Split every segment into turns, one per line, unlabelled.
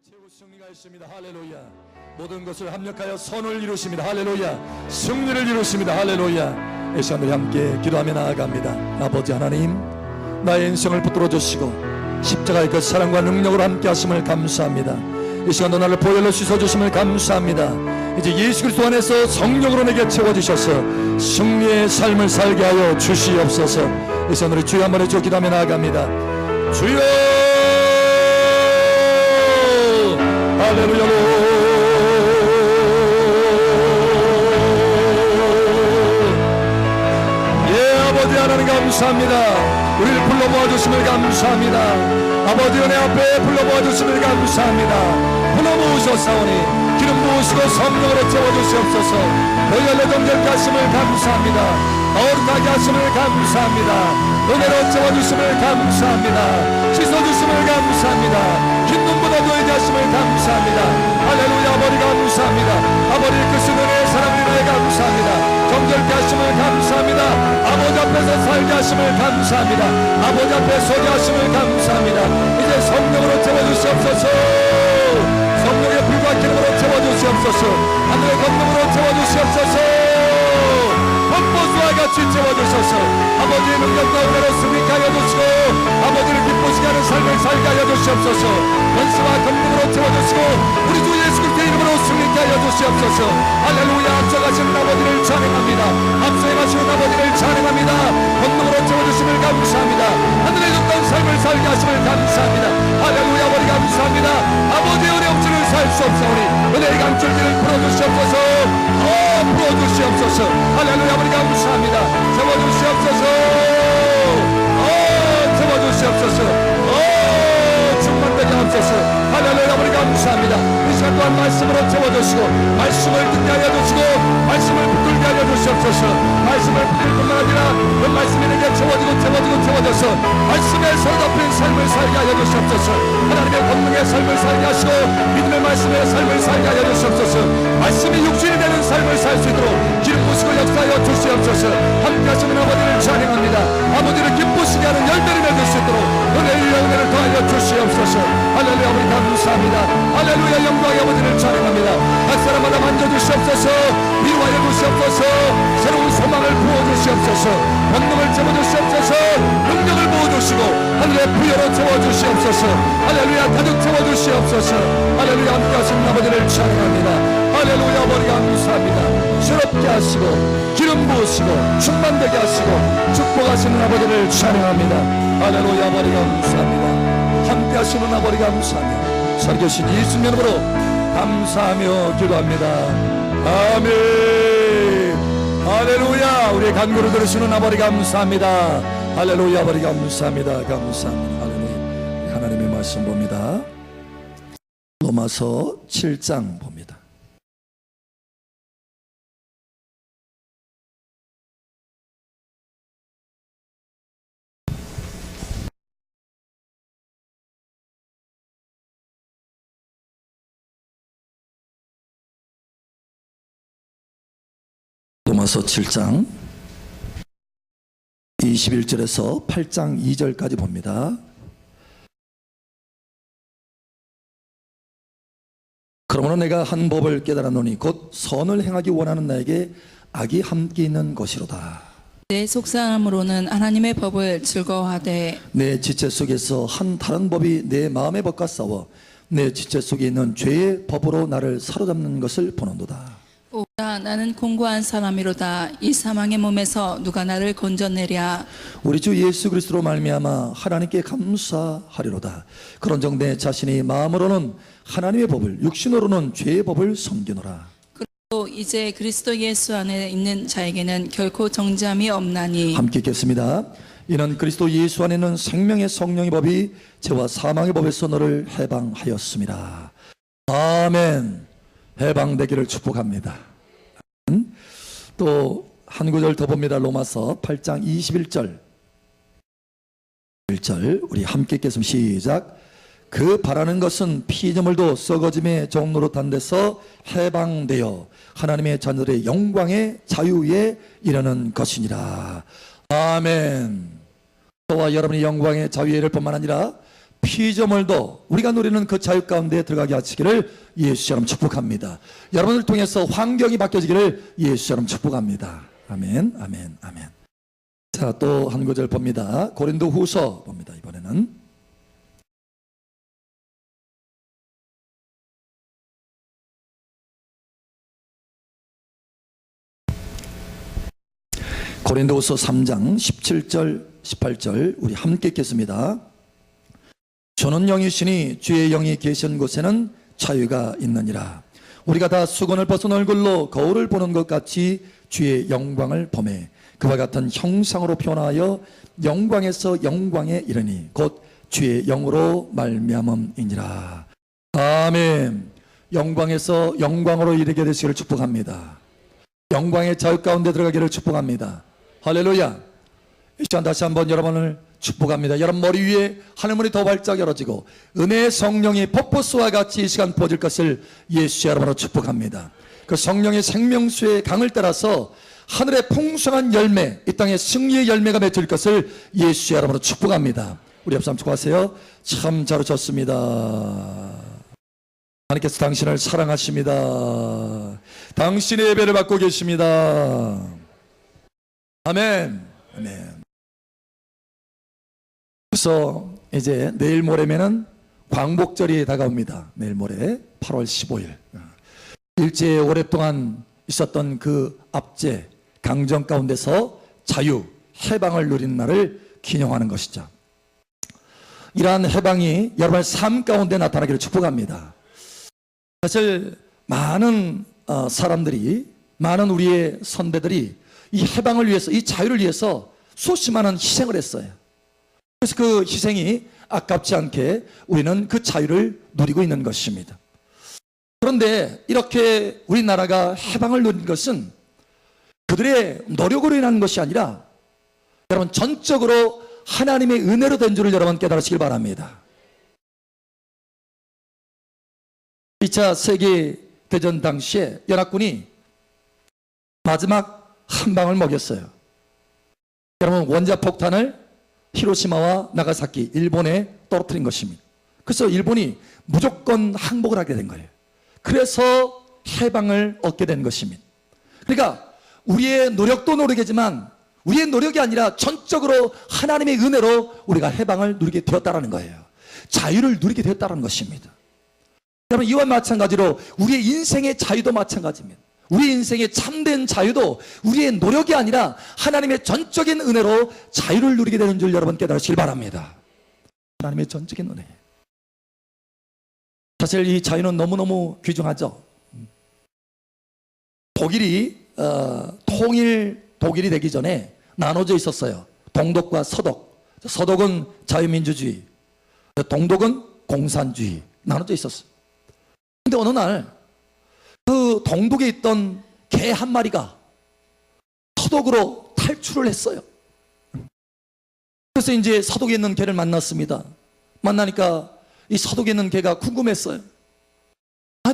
최고 승리가 있습니다. 할렐루야. 모든 것을 합력하여 선을 이루십니다. 할렐루야. 승리를 이루십니다. 할렐루야. 이 시간 우리 함께 기도하며 나아갑니다. 아버지 하나님, 나의 인생을 붙들어 주시고 십자가의 그 사랑과 능력으로 함께 하심을 감사합니다. 이 시간도 나를 보혈로 씻어주심을 감사합니다. 이제 예수 그리스도 안에서 성령으로 내게 채워주셔서 승리의 삶을 살게 하여 주시옵소서. 이 시간 우리 주여 한번 해줘 기도하며 나아갑니다. 주여 할렐루야. 예, 아버지 하나님 감사합니다. 우리를 불러모아 주심을 감사합니다. 아버지 은혜 앞에 불러모아 주심을 감사합니다. 불러모으셨사오니 기름 부으시고 성령으로 채워주시옵소서. 보혈로 정결케 하심을 감사합니다. 거룩하게 하심을 감사합니다. 은혜로 채워주심을 감사합니다. 씻어주심을 감사합니다. 흰 눈보다 더해게 하심을 감사합니다. 할렐루야. 아버지 감사합니다. 아버지 크신 은혜의 사랑을 위해 감사합니다. 정결케 하심을 감사합니다. 아버지 앞에서 살게 하심을 감사합니다. 아버지 앞에 서게 하심을 감사합니다. 이제 성령으로 채워주시옵소서. 성령의 불과 기름으로 채워주시옵소서. 하늘의 권능으로 채워주시옵소서. 폭포수와 같이 채워주셔서 아버지의 능력과 은혜로 승리케 하여 주시고 아버지를 기쁘시게 하는 삶을 살게 하여 주시옵소서. 권세와 권능으로 채워주시고 우리 주 예수 그리스도의 이름으로 승리케 하여 주시옵소서. 할렐루야. 앞서가시는 아버지를 찬양합니다. 앞서에 가시는 아버지를 찬양합니다. 권능으로 채워주심을 감사합니다. 하늘의 높던 삶을 살게 하심을 감사합니다. 할렐루야. 아버지 감사합니다. 아버지의 은혜 없이는 살 수 없사오니 은혜의 강줄기를 풀어주시옵소서. 풀어주시옵소서. 할렐루야. 아버지 감사합니다. 채워주시옵소서. 채워주시옵소서. 충만되게 하옵소서. 할렐루야. 아버지 감사합니다. 이 시간 또한 말씀으로 채워주시고 말씀을 듣게 하여 주시고 말씀을 붙들게 하여 주시옵소서. 말씀을 붙들 뿐만 아니라 그 말씀이 내게 채워져서 말씀에 서답힌 삶을 살게 하여 주시옵소서. 하나님의 권능의 삶을 살게 하시고 믿음의 말씀의 삶을 살게 하여 주시옵소서. 말씀이 육신이 되는 삶을 살 수 있도록 기름 부으시고 역사하여 주시옵소서. 함께 하시는 아버지를 찬양합니다. 아버지를 기쁘시게 하는 열매를 맺을 수 있도록 은혜를 더하여 주시옵소서. 할렐루야. 아버지 감사합니다. 할렐루야. 영광의 아버지를 찬양합니다. 각 사람마다 만져주시옵소서. 위로하여 주시옵소서. 새로운 소망을 부어주시옵소서. 권능을 채워주시옵소서. 능력을 부어주시고 하늘의 부여로 채워주시옵소서. 할렐루야. 가득 채워주시옵소서. 할렐루야. 함께 하시는 아버지를 찬양합니다. 할렐루야. 아버지 감사합니다. 새롭게 하시고 기름 부으시고 충만되게 하시고 축복하시는 아버지를 찬양합니다. 할렐루야. 아버지 감사합니다. 함께 하시는 아버지 감사하며 살아계신 예수님 이름으로 감사하며 기도합니다. 아멘. 할렐루야. 우리의 간구를 들으시는 아버지 감사합니다. 할렐루야. 아버지 감사합니다. 감사합니다. 할렐루야. 하나님의 말씀 봅니다. 로마서 7장 봅니다. 로마서 7장 21절에서 8장 2절까지 봅니다. 그러므로 내가 한 법을 깨달았노니 곧 선을 행하기 원하는 나에게 악이 함께 있는 것이로다.
내 속사함으로는 하나님의 법을 즐거워하되
내 지체 속에서 한 다른 법이 내 마음의 법과 싸워 내 지체 속에 있는 죄의 법으로 나를 사로잡는 것을 보는도다.
오라 나는 공고한 사람이로다. 이 사망의 몸에서 누가 나를 건져내랴.
우리 주 예수 그리스도로 말미암아 하나님께 감사하리로다. 그런즉 내 자신이 마음으로는 하나님의 법을 육신으로는 죄의 법을 섬기노라.
그리고 이제 그리스도 예수 안에 있는 자에게는 결코 정죄함이 없나니.
함께 읽겠습니다. 이는 그리스도 예수 안에 있는 생명의 성령의 법이 죄와 사망의 법에서 너를 해방하였습니다. 아멘. 해방되기를 축복합니다. 또 한 구절 더 봅니다. 로마서 8장 21절 1절 우리 함께 읽겠습니다. 시작. 그 바라는 것은 피조물도 썩어짐의 종로로 탄 데서 해방되어 하나님의 자녀들의 영광의 자유에 이르는 것이니라. 아멘. 저와 여러분의 영광의 자유에 이를 뿐만 아니라 피조물도 우리가 누리는 그 자유 가운데 들어가게 하시기를 예수처럼 축복합니다. 여러분을 통해서 환경이 바뀌어지기를 예수처럼 축복합니다. 아멘, 아멘, 아멘. 자, 또 한 구절 봅니다. 고린도후서 봅니다. 이번에는 고린도후서 3장 17절 18절 우리 함께 읽겠습니다. 주는 영이시니 주의 영이 계신 곳에는 자유가 있느니라. 우리가 다 수건을 벗은 얼굴로 거울을 보는 것 같이 주의 영광을 보매 그와 같은 형상으로 변화하여 영광에서 영광에 이르니 곧 주의 영으로 말미암음이니라. 아멘. 영광에서 영광으로 이르게 되시기를 축복합니다. 영광의 자유 가운데 들어가기를 축복합니다. 할렐루야. 이 시간 다시 한번 여러분을 축복합니다. 여러분 머리 위에 하늘문이 더 활짝 열어지고 은혜의 성령이 폭포수와 같이 이 시간 부어질 것을 예수 여러분으로 축복합니다. 그 성령의 생명수의 강을 따라서 하늘의 풍성한 열매, 이 땅의 승리의 열매가 맺힐 것을 예수 여러분으로 축복합니다. 우리 옆 사람 축복하세요. 참 잘 오셨습니다. 하나님께서 당신을 사랑하십니다. 당신의 예배를 받고 계십니다. 아멘. 아멘. 그래서 이제 내일 모레면은 광복절이 다가옵니다. 내일 모레 8월 15일. 일제에 오랫동안 있었던 그 압제, 강정 가운데서 자유, 해방을 누리는 날을 기념하는 것이죠. 이러한 해방이 여러분의 삶 가운데 나타나기를 축복합니다. 사실 많은 사람들이, 많은 우리의 선배들이 이 해방을 위해서, 이 자유를 위해서 수없이 많은 희생을 했어요. 그래서 그 희생이 아깝지 않게 우리는 그 자유를 누리고 있는 것입니다. 그런데 이렇게 우리나라가 해방을 누린 것은 그들의 노력으로 인한 것이 아니라 여러분 전적으로 하나님의 은혜로 된 줄을 여러분 깨달으시길 바랍니다. 2차 세계대전 당시에 연합군이 마지막 한 방을 먹였어요. 여러분 원자폭탄을 히로시마와 나가사키 일본에 떨어뜨린 것입니다. 그래서 일본이 무조건 항복을 하게 된 거예요. 그래서 해방을 얻게 된 것입니다. 그러니까 우리의 노력도 노력이지만 우리의 노력이 아니라 전적으로 하나님의 은혜로 우리가 해방을 누리게 되었다는 거예요. 자유를 누리게 되었다는 것입니다. 여러분 이와 마찬가지로 우리의 인생의 자유도 마찬가지입니다. 우리 인생의 참된 자유도 우리의 노력이 아니라 하나님의 전적인 은혜로 자유를 누리게 되는 줄 여러분 깨달으시길 바랍니다. 하나님의 전적인 은혜. 사실 이 자유는 너무너무 귀중하죠. 독일이 통일 독일이 되기 전에 나눠져 있었어요. 동독과 서독. 서독은 자유민주주의, 동독은 공산주의 나눠져 있었어요. 근데 어느 날 그 동독에 있던 개 한 마리가 서독으로 탈출을 했어요. 그래서 이제 서독에 있는 개를 만났습니다. 만나니까 이 서독에 있는 개가 궁금했어요.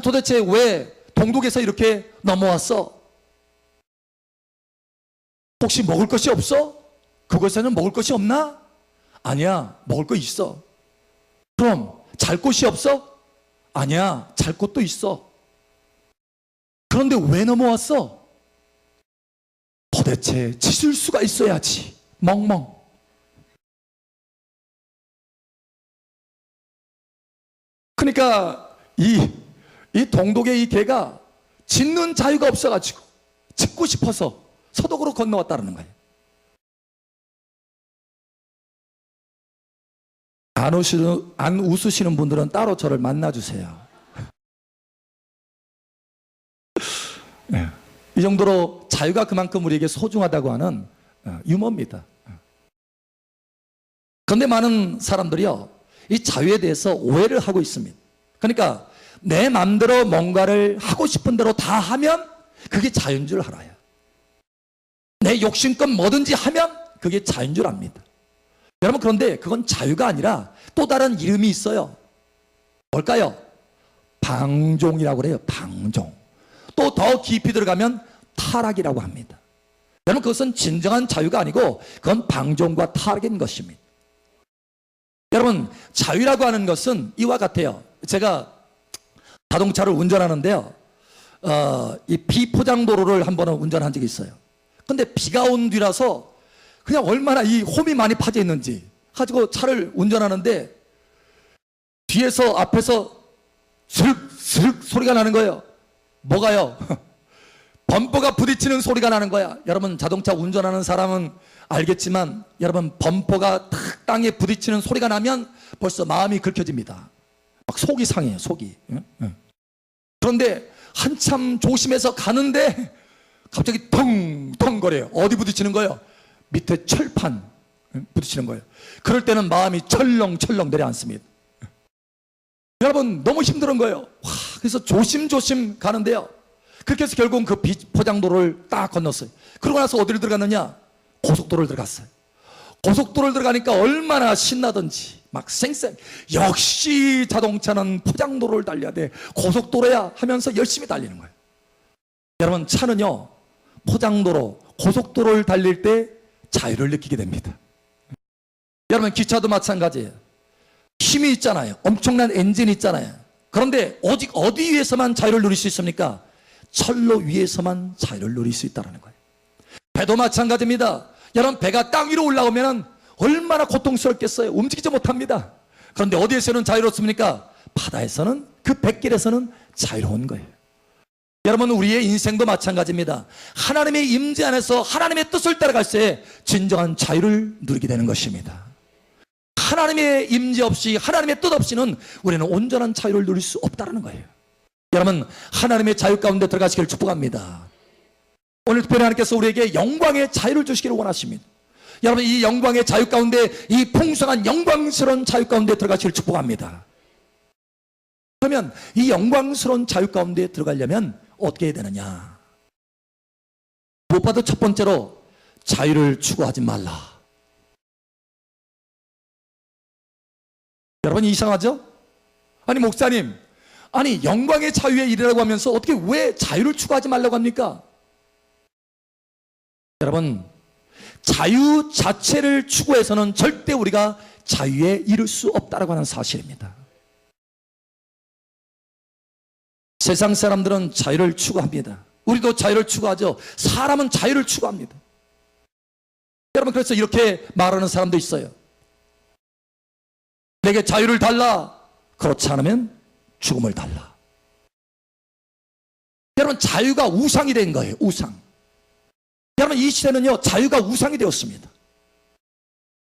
도대체 왜 동독에서 이렇게 넘어왔어? 혹시 먹을 것이 없어? 그곳에는 먹을 것이 없나? 아니야, 먹을 거 있어. 그럼 잘 곳이 없어? 아니야, 잘 곳도 있어. 그런데 왜 넘어왔어? 도대체 짖을 수가 있어야지. 멍멍. 그러니까 이 동독의 이 개가 짖는 자유가 없어가지고 짖고 싶어서 서독으로 건너왔다는 거예요. 안 웃으시는 분들은 따로 저를 만나주세요. 네. 이 정도로 자유가 그만큼 우리에게 소중하다고 하는 유머입니다. 그런데 많은 사람들이요, 이 자유에 대해서 오해를 하고 있습니다. 그러니까 내 마음대로 뭔가를 하고 싶은 대로 다 하면 그게 자유인 줄 알아요. 내 욕심껏 뭐든지 하면 그게 자유인 줄 압니다. 여러분 그런데 그건 자유가 아니라 또 다른 이름이 있어요. 뭘까요? 방종이라고 그래요. 방종. 또 더 깊이 들어가면 타락이라고 합니다. 여러분 그것은 진정한 자유가 아니고 그건 방종과 타락인 것입니다. 여러분, 자유라고 하는 것은 이와 같아요. 제가 자동차를 운전하는데요, 이 비포장도로를 한 번은 운전한 적이 있어요. 근데 비가 온 뒤라서 그냥 얼마나 이 홈이 많이 파져 있는지 가지고 차를 운전하는데 뒤에서 앞에서 스륵스륵 소리가 나는 거예요. 뭐가요? 범퍼가 부딪히는 소리가 나는 거야. 여러분, 자동차 운전하는 사람은 알겠지만 여러분, 범퍼가 탁 땅에 부딪히는 소리가 나면 벌써 마음이 긁혀집니다. 막 속이 상해요, 속이. 그런데 한참 조심해서 가는데 갑자기 텅텅 거려요. 어디 부딪히는 거예요? 밑에 철판 부딪히는 거예요. 그럴 때는 마음이 철렁철렁 내려앉습니다. 여러분, 너무 힘든 거예요. 와, 그래서 조심조심 가는데요, 그렇게 해서 결국은 그 비포장도로를 딱 건넜어요. 그러고 나서 어디를 들어갔느냐? 고속도로를 들어갔어요. 고속도로를 들어가니까 얼마나 신나던지 막 쌩쌩, 역시 자동차는 포장도로를 달려야 돼, 고속도로야 하면서 열심히 달리는 거예요. 여러분, 차는요, 포장도로, 고속도로를 달릴 때 자유를 느끼게 됩니다. 여러분, 기차도 마찬가지예요. 힘이 있잖아요. 엄청난 엔진이 있잖아요. 그런데 오직 어디 위에서만 자유를 누릴 수 있습니까? 철로 위에서만 자유를 누릴 수 있다는 거예요. 배도 마찬가지입니다. 여러분, 배가 땅 위로 올라오면 얼마나 고통스럽겠어요. 움직이지 못합니다. 그런데 어디에서는 자유롭습니까? 바다에서는, 그 뱃길에서는 자유로운 거예요. 여러분, 우리의 인생도 마찬가지입니다. 하나님의 임재 안에서 하나님의 뜻을 따라갈 때 진정한 자유를 누리게 되는 것입니다. 하나님의 임재 없이, 하나님의 뜻 없이는 우리는 온전한 자유를 누릴 수 없다는 거예요. 여러분, 하나님의 자유 가운데 들어가시기를 축복합니다. 오늘 특별히 하나님께서 우리에게 영광의 자유를 주시기를 원하십니다. 여러분, 이 영광의 자유 가운데, 이 풍성한 영광스러운 자유 가운데 들어가시기를 축복합니다. 그러면 이 영광스러운 자유 가운데 들어가려면 어떻게 해야 되느냐? 무엇보다도 첫 번째로 자유를 추구하지 말라. 여러분, 이상하죠? 아니, 목사님, 아니 영광의 자유의 일이라고 하면서 어떻게 왜 자유를 추구하지 말라고 합니까? 여러분, 자유 자체를 추구해서는 절대 우리가 자유에 이를 수 없다라고 하는 사실입니다. 세상 사람들은 자유를 추구합니다. 우리도 자유를 추구하죠. 사람은 자유를 추구합니다. 여러분, 그래서 이렇게 말하는 사람도 있어요. 내게 자유를 달라. 그렇지 않으면 죽음을 달라. 여러분, 자유가 우상이 된 거예요. 우상. 여러분, 이 시대는요, 자유가 우상이 되었습니다.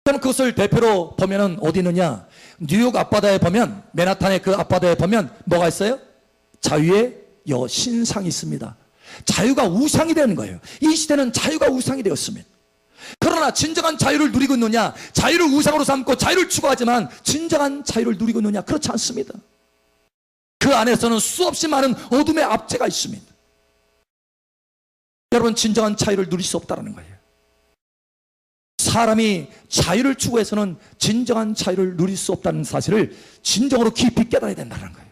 여러분, 그것을 대표로 보면은 어디 있느냐? 뉴욕 앞바다에 보면, 맨하탄의 그 앞바다에 보면 뭐가 있어요? 자유의 여신상이 있습니다. 자유가 우상이 되는 거예요. 이 시대는 자유가 우상이 되었습니다. 그러나 진정한 자유를 누리고 있느냐? 자유를 우상으로 삼고 자유를 추구하지만 진정한 자유를 누리고 있느냐? 그렇지 않습니다. 그 안에서는 수없이 많은 어둠의 압제가 있습니다. 여러분, 진정한 자유를 누릴 수 없다는 거예요. 사람이 자유를 추구해서는 진정한 자유를 누릴 수 없다는 사실을 진정으로 깊이 깨달아야 된다는 거예요.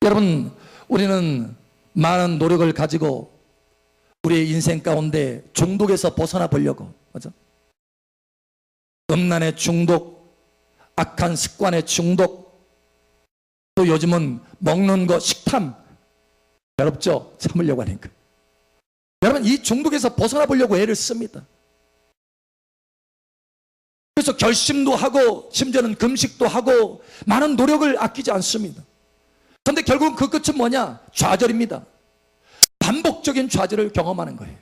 여러분, 우리는 많은 노력을 가지고 우리의 인생 가운데 중독에서 벗어나 보려고, 맞죠? 음란의 중독, 악한 습관의 중독, 또 요즘은 먹는 거, 식탐, 괴롭죠? 참으려고 하니까. 여러분, 이 중독에서 벗어나 보려고 애를 씁니다. 그래서 결심도 하고 심지어는 금식도 하고 많은 노력을 아끼지 않습니다. 그런데 결국은 그 끝은 뭐냐? 좌절입니다. 반복적인 좌절을 경험하는 거예요.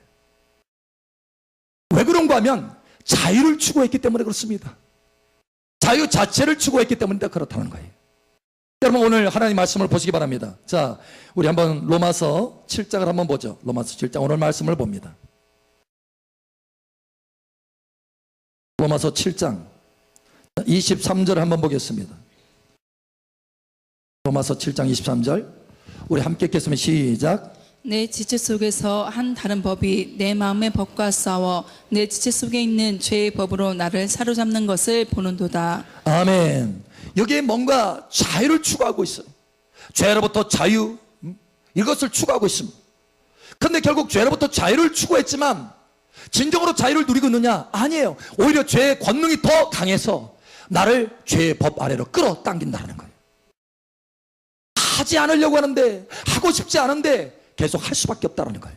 왜 그런가 하면 자유를 추구했기 때문에 그렇습니다. 자유 자체를 추구했기 때문에 그렇다는 거예요. 여러분, 오늘 하나님 말씀을 보시기 바랍니다. 자, 우리 한번 로마서 7장을 한번 보죠. 로마서 7장 오늘 말씀을 봅니다. 로마서 7장 23절을 한번 보겠습니다. 로마서 7장 23절 우리 함께 읽겠습니다. 시작.
내 지체 속에서 한 다른 법이 내 마음의 법과 싸워 내 지체 속에 있는 죄의 법으로 나를 사로잡는 것을 보는도다.
아멘. 여기에 뭔가 자유를 추구하고 있어요. 죄로부터 자유, 이것을 추구하고 있습니다. 그런데 결국 죄로부터 자유를 추구했지만 진정으로 자유를 누리고 있느냐? 아니에요. 오히려 죄의 권능이 더 강해서 나를 죄의 법 아래로 끌어당긴다는 거예요. 하지 않으려고 하는데, 하고 싶지 않은데 계속 할 수밖에 없다는 거예요.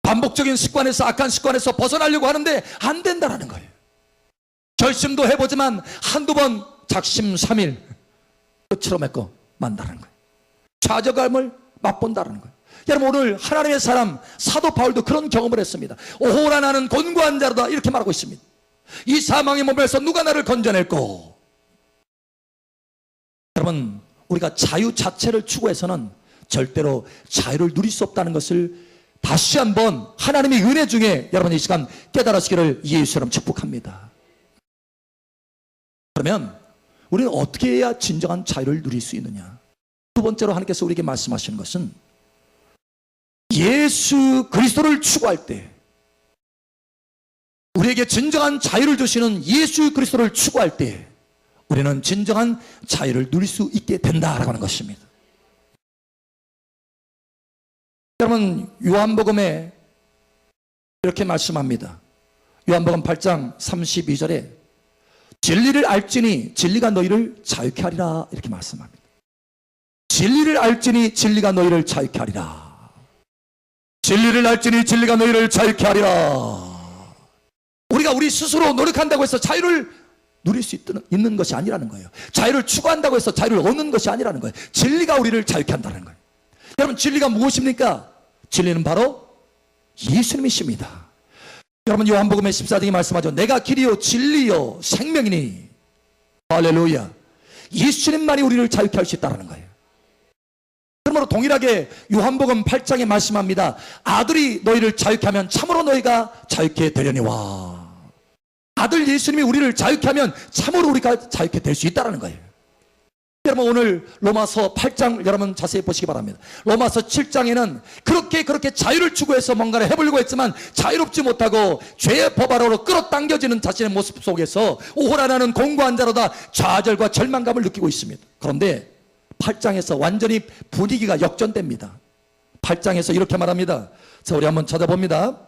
반복적인 습관에서, 악한 습관에서 벗어나려고 하는데 안 된다는 거예요. 결심도 해보지만 한두 번 작심삼일 끝으로 맺고 만다는 거예요. 좌절감을 맛본다는 거예요. 여러분, 오늘 하나님의 사람 사도 바울도 그런 경험을 했습니다. 오호라 나는 곤고한 자로다, 이렇게 말하고 있습니다. 이 사망의 몸에서 누가 나를 건져낼꼬. 여러분, 우리가 자유 자체를 추구해서는 절대로 자유를 누릴 수 없다는 것을 다시 한번 하나님의 은혜 중에 여러분 이 시간 깨달으시기를 예수처럼 축복합니다. 그러면 우리는 어떻게 해야 진정한 자유를 누릴 수 있느냐? 두 번째로 하나님께서 우리에게 말씀하시는 것은 예수 그리스도를 추구할 때, 우리에게 진정한 자유를 주시는 예수 그리스도를 추구할 때 우리는 진정한 자유를 누릴 수 있게 된다라고 하는 것입니다. 여러분, 요한복음에 이렇게 말씀합니다. 요한복음 8장 32절에 진리를 알지니 진리가 너희를 자유케 하리라, 이렇게 말씀합니다. 진리를 알지니 진리가 너희를 자유케 하리라. 진리를 알지니 진리가 너희를 자유케 하리라. 우리가 우리 스스로 노력한다고 해서 자유를 누릴 수 있는 것이 아니라는 거예요. 자유를 추구한다고 해서 자유를 얻는 것이 아니라는 거예요. 진리가 우리를 자유케 한다는 거예요. 여러분, 진리가 무엇입니까? 진리는 바로 예수님이십니다. 여러분, 요한복음의 14장에 말씀하죠. 내가 길이요 진리요 생명이니. 할렐루야. 예수님만이 우리를 자유케 할 수 있다는 거예요. 그러므로 동일하게 요한복음 8장에 말씀합니다. 아들이 너희를 자유케 하면 참으로 너희가 자유케 되려니와. 아들 예수님이 우리를 자유케 하면 참으로 우리가 자유케 될 수 있다는 거예요. 여러분, 오늘 로마서 8장 여러분 자세히 보시기 바랍니다. 로마서 7장에는 그렇게 자유를 추구해서 뭔가를 해보려고 했지만 자유롭지 못하고 죄의 법 아래로 끌어당겨지는 자신의 모습 속에서 오호라 나는 공고한 자로다 좌절과 절망감을 느끼고 있습니다. 그런데 8장에서 완전히 분위기가 역전됩니다. 8장에서 이렇게 말합니다. 자, 우리 한번 찾아봅니다.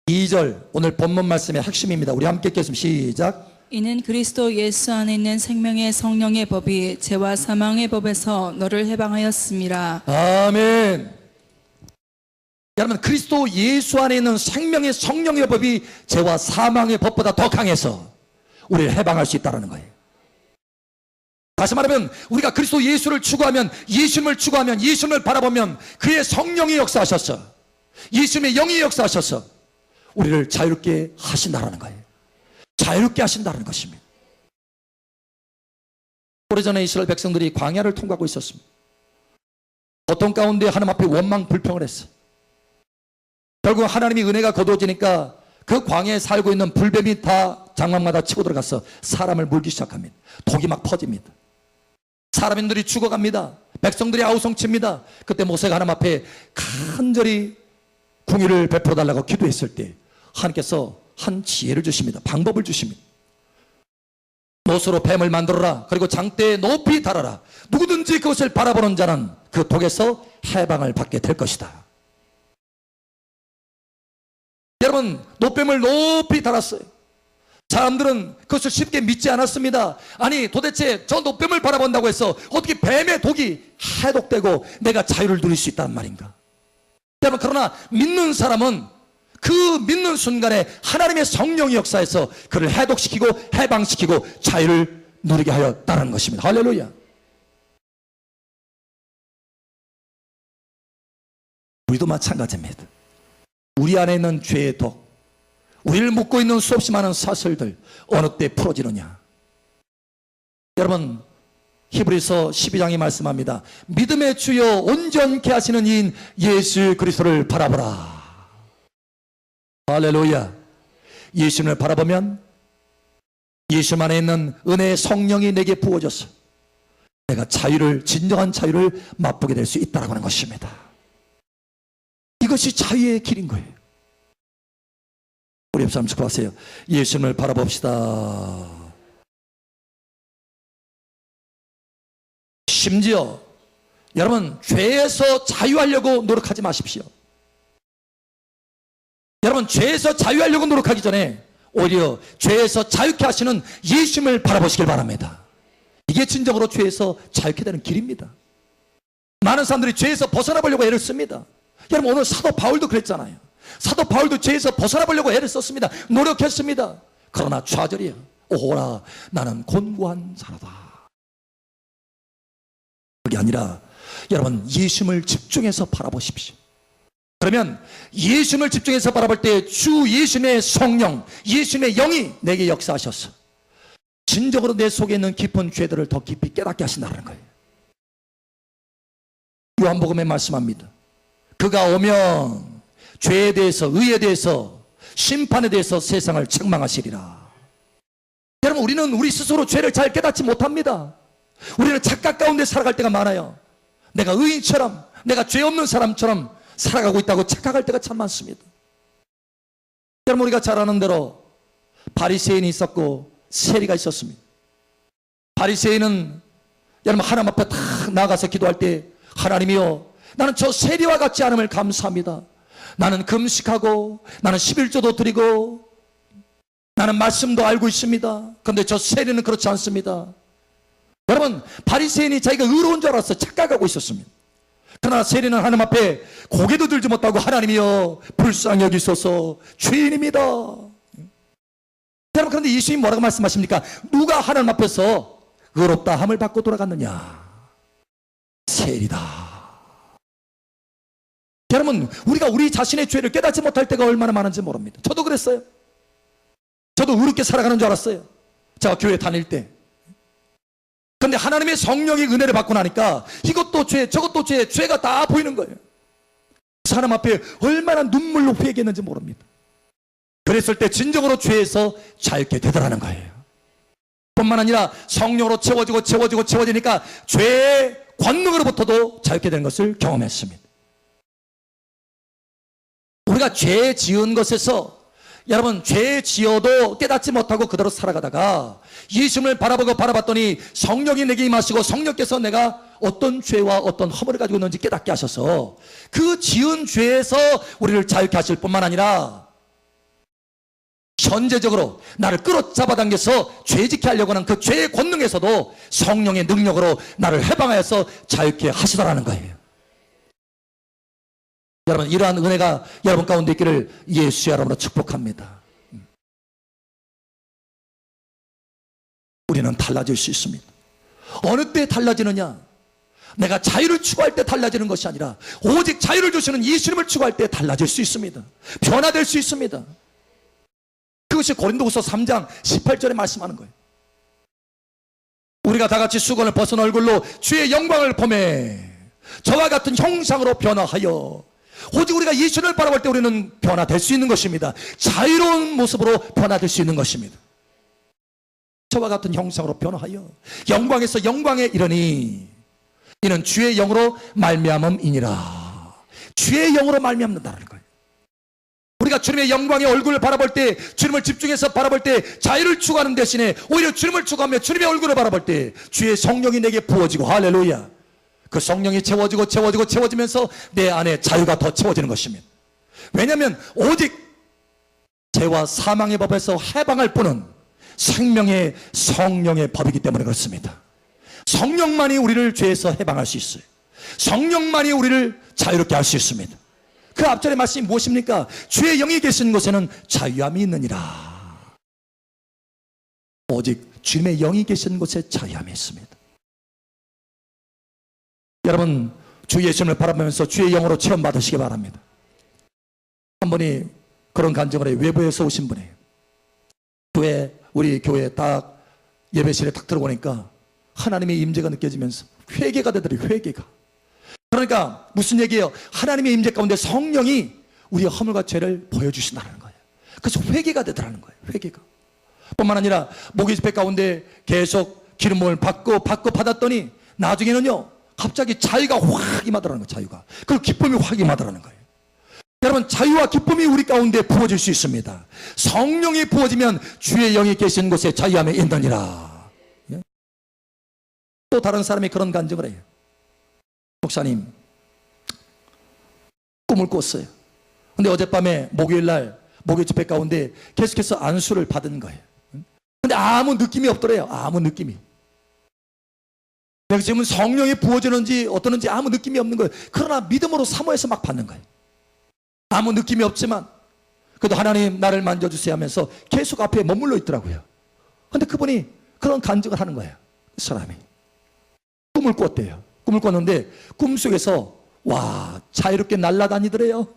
2절, 오늘 본문 말씀의 핵심입니다. 우리 함께 읽겠습니다. 시작.
이는 그리스도 예수 안에 있는 생명의 성령의 법이 죄와 사망의 법에서 너를 해방하였음이라.
아멘. 여러분, 그리스도 예수 안에 있는 생명의 성령의 법이 죄와 사망의 법보다 더 강해서 우리를 해방할 수 있다는 거예요. 다시 말하면 우리가 그리스도 예수를 추구하면, 예수님을 추구하면, 예수님을 바라보면 그의 성령이 역사하셔서, 예수님의 영이 역사하셔서 우리를 자유롭게 하신다는 거예요. 자유롭게 하신다는 것입니다. 오래전에 이스라엘 백성들이 광야를 통과하고 있었습니다. 고통 가운데 하나님 앞에 원망 불평을 했어요. 결국 하나님의 은혜가 거두어지니까 그 광야에 살고 있는 불뱀이 다 장막마다 치고 들어가서 사람을 물기 시작합니다. 독이 막 퍼집니다. 사람들이 죽어갑니다. 백성들이 아우성칩니다. 그때 모세가 하나님 앞에 간절히 궁의를 베풀어 달라고 기도했을 때 하나님께서 한 지혜를 주십니다. 방법을 주십니다. 못으로 뱀을 만들어라. 그리고 장대에 높이 달아라. 누구든지 그것을 바라보는 자는 그 독에서 해방을 받게 될 것이다. 여러분, 노뱀을 높이 달았어요. 사람들은 그것을 쉽게 믿지 않았습니다. 아니, 도대체 저 노뱀을 바라본다고 해서 어떻게 뱀의 독이 해독되고 내가 자유를 누릴 수 있다는 말인가? 여러분, 그러나 믿는 사람은 그 믿는 순간에 하나님의 성령이 역사해서 그를 해독시키고 해방시키고 자유를 누리게 하였다는 것입니다. 할렐루야. 우리도 마찬가지입니다. 우리 안에 있는 죄의 독, 우리를 묶고 있는 수없이 많은 사슬들 어느 때 풀어지느냐? 여러분, 히브리서 12장이 말씀합니다. 믿음의 주여 온전케 하시는 이인 예수 그리스도를 바라보라. 할렐루야. 예수님을 바라보면 예수 안에 있는 은혜의 성령이 내게 부어져서 내가 자유를, 진정한 자유를 맛보게 될 수 있다고 하는 것입니다. 이것이 자유의 길인 거예요. 우리 옆 사람 축복하세요. 예수님을 바라봅시다. 심지어 여러분, 죄에서 자유하려고 노력하지 마십시오. 여러분, 죄에서 자유하려고 노력하기 전에 오히려 죄에서 자유케 하시는 예수님을 바라보시길 바랍니다. 이게 진정으로 죄에서 자유케 되는 길입니다. 많은 사람들이 죄에서 벗어나 보려고 애를 씁니다. 여러분, 오늘 사도 바울도 그랬잖아요. 사도 바울도 죄에서 벗어나 보려고 애를 썼습니다. 노력했습니다. 그러나 좌절이야. 오호라, 나는 곤고한 자로다. 그게 아니라 여러분, 예수님을 집중해서 바라보십시오. 그러면 예수님을 집중해서 바라볼 때 주 예수님의 성령, 예수님의 영이 내게 역사하셔서 진정으로 내 속에 있는 깊은 죄들을 더 깊이 깨닫게 하신다는 거예요. 요한복음에 말씀합니다. 그가 오면 죄에 대해서, 의에 대해서, 심판에 대해서 세상을 책망하시리라. 여러분, 우리는 우리 스스로 죄를 잘 깨닫지 못합니다. 우리는 착각 가운데 살아갈 때가 많아요. 내가 의인처럼, 내가 죄 없는 사람처럼 살아가고 있다고 착각할 때가 참 많습니다. 여러분, 우리가 잘 아는 대로 바리새인이 있었고 세리가 있었습니다. 바리새인은 여러분, 하나님 앞에 딱 나가서 기도할 때, 하나님이여, 나는 저 세리와 같지 않음을 감사합니다. 나는 금식하고, 나는 11조도 드리고, 나는 말씀도 알고 있습니다. 그런데 저 세리는 그렇지 않습니다. 여러분, 바리새인이 자기가 의로운 줄 알았어 착각하고 있었습니다. 그러나 세리는 하나님 앞에 고개도 들지 못하고, 하나님이여 불쌍히 여기소서, 죄인입니다. 여러분, 그런데 예수님이 뭐라고 말씀하십니까? 누가 하나님 앞에서 의롭다 함을 받고 돌아갔느냐? 세리다. 여러분, 우리가 우리 자신의 죄를 깨닫지 못할 때가 얼마나 많은지 모릅니다. 저도 그랬어요. 저도 의롭게 살아가는 줄 알았어요, 제가 교회 다닐 때. 그런데 하나님의 성령의 은혜를 받고 나니까 이것도 죄, 저것도 죄, 죄가 다 보이는 거예요. 하나님 앞에 얼마나 눈물로 회개했는지 모릅니다. 그랬을 때 진정으로 죄에서 자유케 되더라는 거예요. 뿐만 아니라 성령으로 채워지니까 죄의 권능으로부터도 자유케 되는 것을 경험했습니다. 우리가 죄 지은 것에서, 여러분, 죄 지어도 깨닫지 못하고 그대로 살아가다가 예수님을 바라봤더니 성령이 내게 임하시고 성령께서 내가 어떤 죄와 어떤 허물을 가지고 있는지 깨닫게 하셔서 그 지은 죄에서 우리를 자유케 하실 뿐만 아니라 현재적으로 나를 끌어잡아 당겨서 죄짓게 하려고 하는 그 죄의 권능에서도 성령의 능력으로 나를 해방하여서 자유케 하시더라는 거예요. 여러분, 이러한 은혜가 여러분 가운데 있기를 예수의 이름으로 축복합니다. 우리는 달라질 수 있습니다. 어느 때 달라지느냐? 내가 자유를 추구할 때 달라지는 것이 아니라 오직 자유를 주시는 예수님을 추구할 때 달라질 수 있습니다. 변화될 수 있습니다. 그것이 고린도후서 3장 18절에 말씀하는 거예요. 우리가 다 같이 수건을 벗은 얼굴로 주의 영광을 보매 저와 같은 형상으로 변화하여, 오직 우리가 예수님을 바라볼 때 우리는 변화될 수 있는 것입니다. 자유로운 모습으로 변화될 수 있는 것입니다. 저와 같은 형상으로 변화하여 영광에서 영광에 이르니 이는 주의 영으로 말미암음이니라. 주의 영으로 말미암는다는 거예요. 우리가 주님의 영광의 얼굴을 바라볼 때, 주님을 집중해서 바라볼 때 자유를 추구하는 대신에 오히려 주님을 추구하며 주님의 얼굴을 바라볼 때 주의 성령이 내게 부어지고, 할렐루야, 그 성령이 채워지면서 내 안에 자유가 더 채워지는 것입니다. 왜냐하면 오직 죄와 사망의 법에서 해방할 뿐은 생명의 성령의 법이기 때문에 그렇습니다. 성령만이 우리를 죄에서 해방할 수 있어요. 성령만이 우리를 자유롭게 할 수 있습니다. 그 앞절의 말씀이 무엇입니까? 주의 영이 계신 곳에는 자유함이 있느니라. 오직 주님의 영이 계신 곳에 자유함이 있습니다. 여러분, 주 예수님을 바라보면서 주의 영으로 체험받으시기 바랍니다. 한 분이 그런 간증을 해요. 외부에서 오신 분이에요. 우리 교회에 딱 예배실에 딱 들어오니까 하나님의 임재가 느껴지면서 회개가 되더래요. 회개가. 그러니까 무슨 얘기예요? 하나님의 임재 가운데 성령이 우리의 허물과 죄를 보여주신다는 거예요. 그래서 회개가 되더라는 거예요. 회개가. 뿐만 아니라 목요 집회 가운데 계속 기름을 받고 받았더니 나중에는요, 갑자기 자유가 확 임하더라는 거예요. 자유가. 그리고 기쁨이 확 임하더라는 거예요. 여러분, 자유와 기쁨이 우리 가운데 부어질 수 있습니다. 성령이 부어지면 주의 영이 계신 곳에 자유함이 있느니라. 예? 또 다른 사람이 그런 간증을 해요. 목사님, 꿈을 꿨어요. 근데 어젯밤에 목요일날 목요 집회 가운데 계속해서 안수를 받은 거예요. 근데 아무 느낌이 없더래요. 아무 느낌이. 내가 지금 성령이 부어지는지 어떠는지 아무 느낌이 없는 거예요. 그러나 믿음으로 사모해서 막 받는 거예요. 아무 느낌이 없지만 그래도 하나님 나를 만져주세요 하면서 계속 앞에 머물러 있더라고요. 근데 그분이 그런 간증을 하는 거예요. 그 사람이 꿈을 꿨대요. 꿈을 꿨는데 꿈속에서 와 자유롭게 날아다니더래요.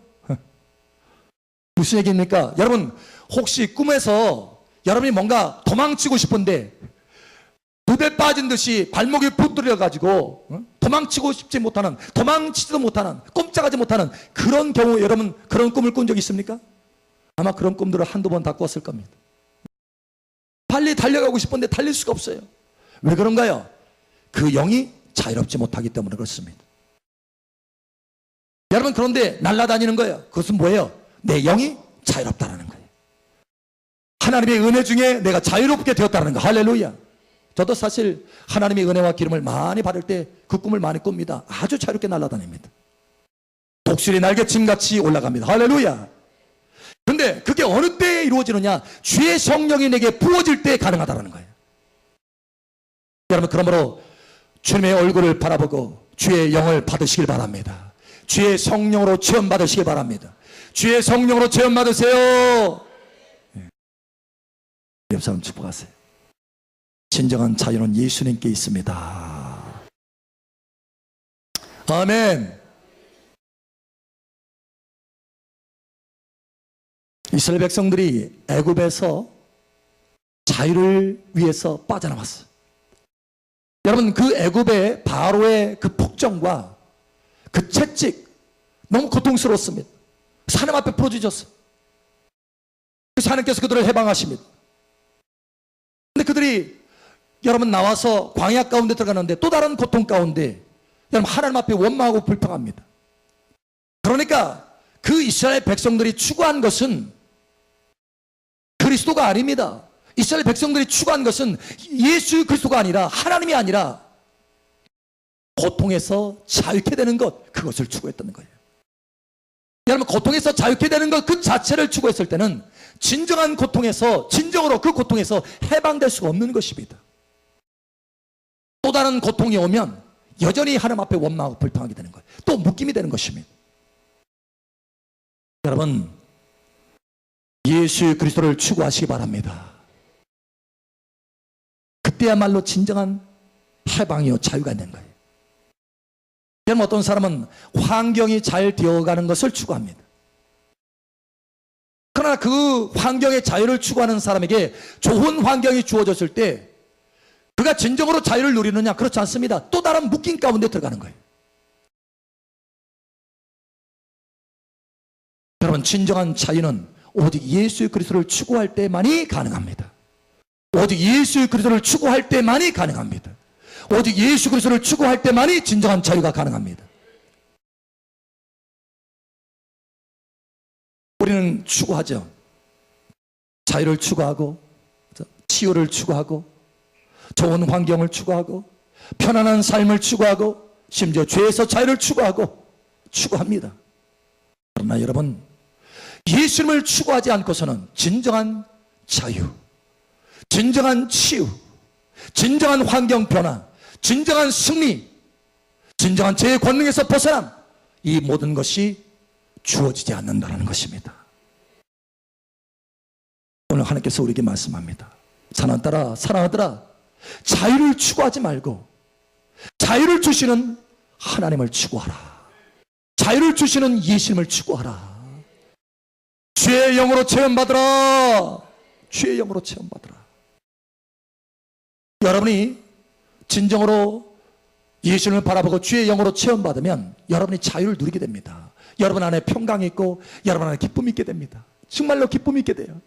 무슨 얘기입니까? 여러분 혹시 꿈에서 여러분이 뭔가 도망치고 싶은데 늪에 빠진 듯이 발목이 붙들려 가지고 도망치고 싶지 못하는, 도망치지도 못하는, 꼼짝하지 못하는 그런 경우, 여러분 그런 꿈을 꾼 적 있습니까? 아마 그런 꿈들을 한두 번 다 꿨을 겁니다. 빨리 달려가고 싶은데 달릴 수가 없어요. 왜 그런가요? 그 영이 자유롭지 못하기 때문에 그렇습니다. 여러분 그런데 날아다니는 거예요. 그것은 뭐예요? 내 영이 자유롭다는 거예요. 하나님의 은혜 중에 내가 자유롭게 되었다는 거. 할렐루야. 저도 사실 하나님의 은혜와 기름을 많이 받을 때 그 꿈을 많이 꿉니다. 아주 자유롭게 날아다닙니다. 독수리 날개침같이 올라갑니다. 할렐루야. 그런데 그게 어느 때에 이루어지느냐? 주의 성령이 내게 부어질 때 가능하다는 거예요. 여러분 그러므로 주님의 얼굴을 바라보고 주의 영을 받으시길 바랍니다. 주의 성령으로 체험받으시길 바랍니다. 주의 성령으로 체험받으세요. 옆 사람 축복하세요. 진정한 자유는 예수님께 있습니다. 아멘. 이스라엘 백성들이 애굽에서 자유를 위해서 빠져나왔어요. 여러분 그 애굽의 바로의 그 폭정과 그 채찍 너무 고통스러웠습니다. 하나님 앞에 풀어주셨어요. 그래서 하나님께서 그들을 해방하십니다. 근데 그들이 여러분 나와서 광야 가운데 들어가는데 또 다른 고통 가운데 여러분 하나님 앞에 원망하고 불평합니다. 그러니까 그 이스라엘 백성들이 추구한 것은 그리스도가 아닙니다. 이스라엘 백성들이 추구한 것은 예수 그리스도가 아니라 하나님이 아니라 고통에서 자유케 되는 것, 그것을 추구했다는 거예요. 여러분 고통에서 자유케 되는 것 그 자체를 추구했을 때는 진정한 고통에서 진정으로 그 고통에서 해방될 수가 없는 것입니다. 또 다른 고통이 오면 여전히 하나님 앞에 원망하고 불평하게 되는 거예요. 또 묶임이 되는 것입니다. 여러분 예수 그리스도를 추구하시기 바랍니다. 그때야말로 진정한 해방이요 자유가 있는 거예요. 여러분 어떤 사람은 환경이 잘 되어가는 것을 추구합니다. 그러나 그 환경의 자유를 추구하는 사람에게 좋은 환경이 주어졌을 때 그가 진정으로 자유를 누리느냐? 그렇지 않습니다. 또 다른 묶임 가운데 들어가는 거예요. 여러분 진정한 자유는 오직 예수 그리스도를 추구할 때만이 가능합니다. 오직 예수 그리스도를 추구할 때만이 가능합니다. 오직 예수 그리스도를 추구할 때만이 진정한 자유가 가능합니다. 우리는 추구하죠. 자유를 추구하고 치유를 추구하고 좋은 환경을 추구하고 편안한 삶을 추구하고 심지어 죄에서 자유를 추구합니다. 그러나 여러분 예수님을 추구하지 않고서는 진정한 자유, 진정한 치유, 진정한 환경 변화, 진정한 승리, 진정한 죄의 권능에서 벗어남, 이 모든 것이 주어지지 않는다는 것입니다. 오늘 하나님께서 우리에게 말씀합니다. 사랑하더라 자유를 추구하지 말고 자유를 주시는 하나님을 추구하라. 자유를 주시는 예수님을 추구하라. 주의 영으로 체험받으라. 주의 영으로 체험받으라. 여러분이 진정으로 예수님을 바라보고 주의 영으로 체험받으면 여러분이 자유를 누리게 됩니다. 여러분 안에 평강이 있고 여러분 안에 기쁨이 있게 됩니다. 정말로 기쁨이 있게 돼요.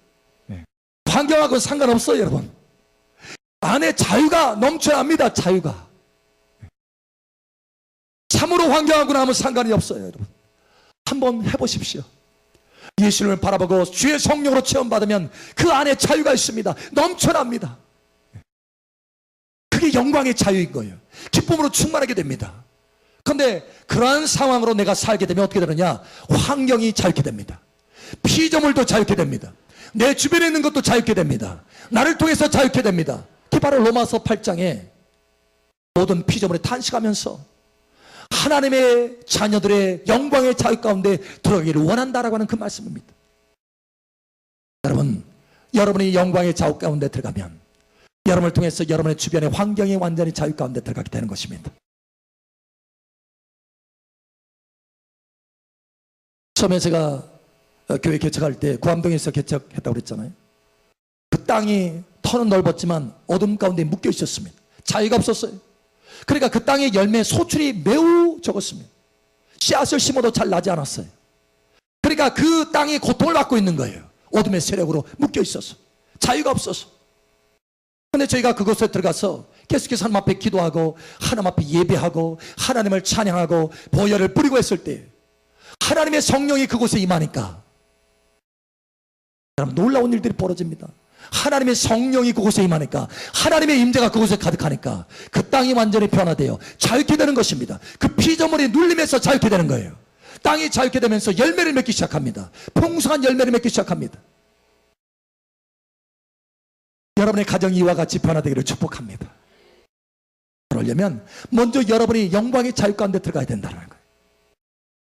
환경하고는 상관없어요. 여러분 안에 자유가 넘쳐납니다. 자유가 참으로 환경하고는 아무 상관이 없어요. 여러분 한번 해보십시오. 예수님을 바라보고 주의 성령으로 체험받으면 그 안에 자유가 있습니다. 넘쳐납니다. 그게 영광의 자유인 거예요. 기쁨으로 충만하게 됩니다. 그런데 그러한 상황으로 내가 살게 되면 어떻게 되느냐? 환경이 자유케 됩니다. 피조물도 자유케 됩니다. 내 주변에 있는 것도 자유케 됩니다. 나를 통해서 자유케 됩니다. 그게 바로 로마서 8장에 모든 피조물에 탄식하면서 하나님의 자녀들의 영광의 자유 가운데 들어가기를 원한다라고 하는 그 말씀입니다. 여러분, 여러분이 영광의 자유 가운데 들어가면 여러분을 통해서 여러분의 주변의 환경이 완전히 자유 가운데 들어가게 되는 것입니다. 처음에 제가 교회 개척할 때 구암동에서 개척했다고 그랬잖아요. 그 땅이 터는 넓었지만 어둠 가운데 묶여 있었습니다. 자유가 없었어요. 그러니까 그 땅의 열매 소출이 매우 적었습니다. 씨앗을 심어도 잘 나지 않았어요. 그러니까 그 땅이 고통을 받고 있는 거예요. 어둠의 세력으로 묶여 있어서 자유가 없어서. 그런데 저희가 그곳에 들어가서 계속해서 하나님 앞에 기도하고 하나님 앞에 예배하고 하나님을 찬양하고 보혈을 뿌리고 했을 때 하나님의 성령이 그곳에 임하니까 여러분 놀라운 일들이 벌어집니다. 하나님의 성령이 그곳에 임하니까 하나님의 임재가 그곳에 가득하니까 그 땅이 완전히 변화되어 자유케 되는 것입니다. 그 피조물이 눌림에서 자유케 되는 거예요. 땅이 자유케 되면서 열매를 맺기 시작합니다. 풍성한 열매를 맺기 시작합니다. 여러분의 가정이 이와 같이 변화되기를 축복합니다. 그러려면 먼저 여러분이 영광의 자유 가운데 들어가야 된다는 거예요.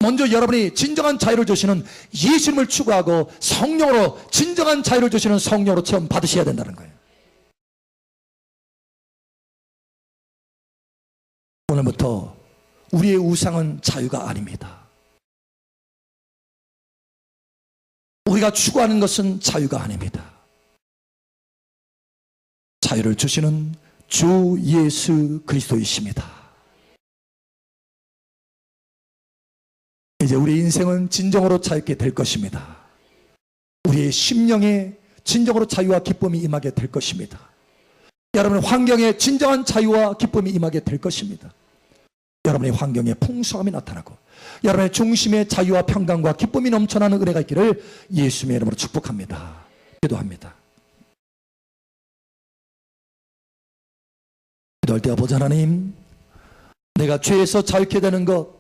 먼저 여러분이 진정한 자유를 주시는 예수님을 추구하고 성령으로 진정한 자유를 주시는 성령으로 체험 받으셔야 된다는 거예요. 오늘부터 우리의 우상은 자유가 아닙니다. 우리가 추구하는 것은 자유가 아닙니다. 자유를 주시는 주 예수 그리스도이십니다. 이제 우리 인생은 진정으로 자유케 될 것입니다. 우리의 심령에 진정으로 자유와 기쁨이 임하게 될 것입니다. 여러분의 환경에 진정한 자유와 기쁨이 임하게 될 것입니다. 여러분의 환경에 풍성함이 나타나고 여러분의 중심에 자유와 평강과 기쁨이 넘쳐나는 은혜가 있기를 예수님의 이름으로 축복합니다. 기도합니다. 기도할 때 아버지 하나님, 내가 죄에서 자유케 되는 것,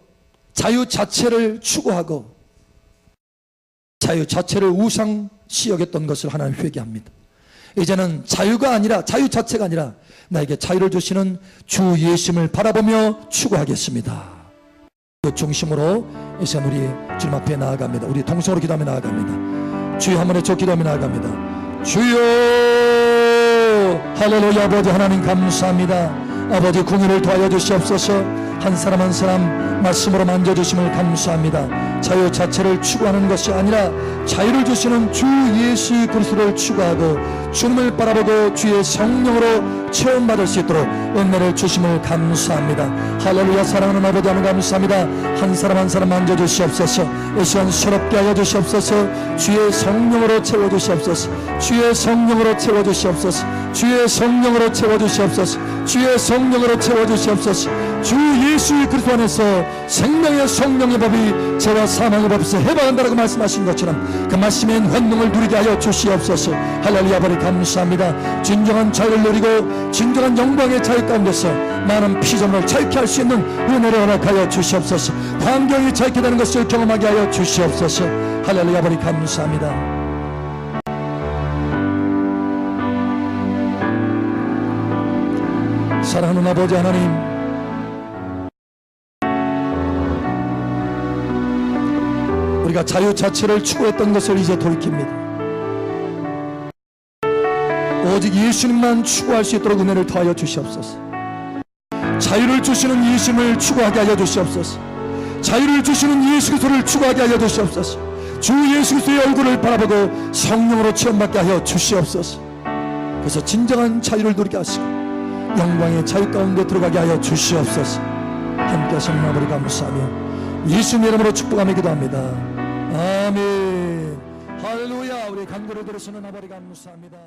자유 자체를 추구하고 자유 자체를 우상시 여겼던 것을 하나님 회개합니다. 이제는 자유가 아니라 자유 자체가 아니라 나에게 자유를 주시는 주 예수님을 바라보며 추구하겠습니다. 그 중심으로 이 시간 우리 주님 앞에 나아갑니다. 우리 동성으로 기도하며 나아갑니다. 주여 한번에 저 기도하며 나아갑니다. 주여 할렐루야. 아버지 하나님 감사합니다. 아버지 궁유를 도와여 주시옵소서. 한 사람 한 사람 말씀으로 만져주심을 감사합니다. 자유 자체를 추구하는 것이 아니라 자유를 주시는 주 예수 그리스도를 추구하고 주님을 바라보고 주의 성령으로 체험받을 수 있도록 은혜를 주심을 감사합니다. 할렐루야. 사랑하는 아버지 하나님 감사합니다. 한 사람 한 사람 만져주시옵소서. 이 시간 새롭게 하여 주시옵소서. 주의 성령으로 채워주시옵소서. 주의 성령으로 채워주시옵소서. 주의 성령으로 채워주시옵소서. 주의 성령으로 채워주시옵소서. 주 예수 그리스도 안에서 생명의 성령의 법이 죄와 사망의 법에서 해방한다라고 말씀하신 것처럼 그 말씀의 권능을 누리게 하여 주시옵소서. 할렐루야. 아버지 감사합니다. 진정한 자유를 누리고 진정한 영광의 자유 가운데서 많은 피조물을 자유케 할 수 있는 은혜를 허락하여 주시옵소서. 환경이 자유케 되는 것을 경험하게 하여 주시옵소서. 할렐루야. 아버지 감사합니다. 사랑하는 아버지 하나님, 우리가 자유 자체를 추구했던 것을 이제 돌이킵니다. 오직 예수님만 추구할 수 있도록 은혜를 더하여 주시옵소서. 자유를 주시는 예수님을 추구하게 하여 주시옵소서. 자유를 주시는 예수 그리스도를 추구하게 하여 주시옵소서. 주 예수 그리스도의 얼굴을 바라보고 성령으로 체험받게 하여 주시옵소서. 그래서 진정한 자유를 누리게 하시고 영광의 자유 가운데 들어가게 하여 주시옵소서. 함께 하시는 아버지 감사하며 예수님 이름으로 축복하며 기도합니다. 아멘. 할렐루야. 우리 간구를 들으시는 아버지 감사합니다.